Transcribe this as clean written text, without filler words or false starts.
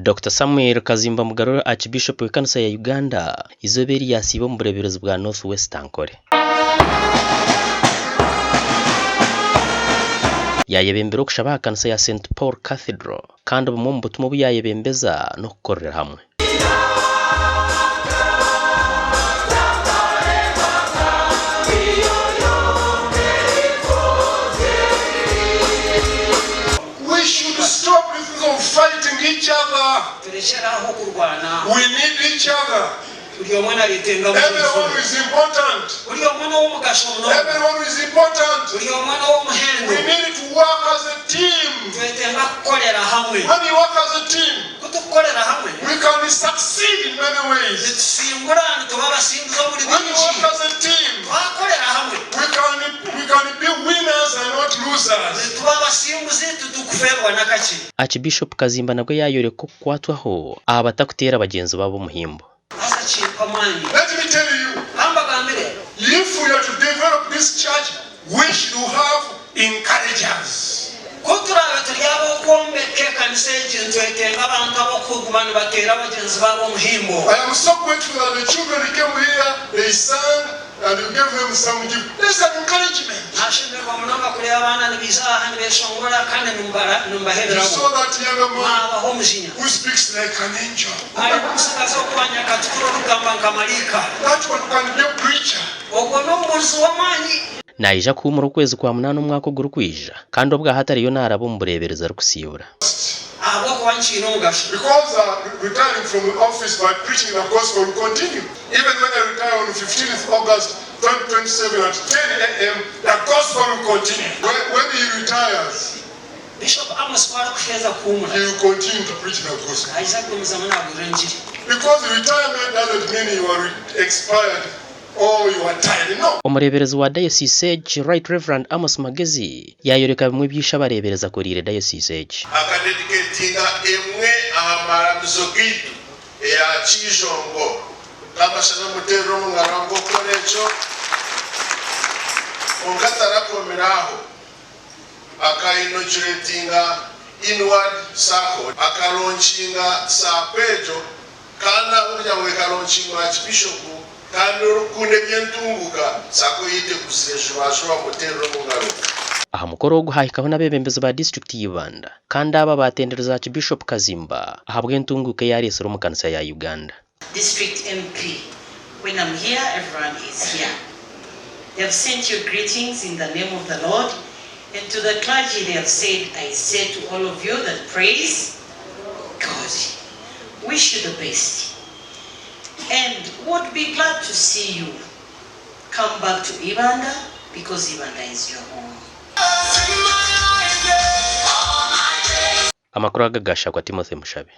Dr. Samuel Kazimba Mugarura Archbishop w'Ekanisa ya Uganda izoberi yasibo mu bureberozi bwa North West Ankole yayebembera okushaba Kanisa ya St Paul Cathedral kandi mu butumwa buyayebembeza no kukorera hamwe. Each other. We need each other. Everyone is important. Everyone is important. We need to work as a team. When you work as a team, we can succeed in many ways. When you work as a team, we can be winners and not losers. Archbishop Kazimba nabwo yayore ko kwatwaho abatakutera abagenzi babo muhimbo. Let me tell you, if we are to develop this church, we should have encouragers. I am so grateful that the children came here, they sang, and you gave them some gift. That's an encouragement. You saw that young man who speaks like an angel. That one can be a preacher. Naija kumura ukwezi kwa munana umwaka gurukwija kandi obwa hatari yo narabo mburebereza rukusiyura. Because retiring from the office by preaching the gospel will continue. Even when I retire on 15th August 2027 at 10 a.m., the gospel will continue. When he retires, Bishop Amos he will continue to preach the gospel. Because retirement doesn't mean you are expired or you are tired. No. Umurebereza wa Diocese Right Reverend Amos Magezi yayoreka bimwe byisha barebereza kurire Diocese akadedicatinga emwe amaramuzo gitu ya Chijongo kabashana mutero mungarango kolecho ongatarakomeraho akainochiratinga inward circle akalaunchinga sapejo kana uja wekalaunchinga Archbishop kandi urukune byentunguka sako yite kusireshubashwa mutero mungaro. Aha mukoro wo guhahikaho n'abebembezi ba district y'Ibanda kandi aba batendereza Archbishop Kazimba ahabwe ntunguke yari esero mu Kanisa ya Uganda. District MP, when I'm here, everyone is here. They have sent you greetings in the name of the Lord, and to the clergy they have said, I say to all of you that praise God. Wish you the best. And would be glad to see you come back to Ibanda because Ibanda is your home. Amakuru agagasha kwa Timothy Mushabe.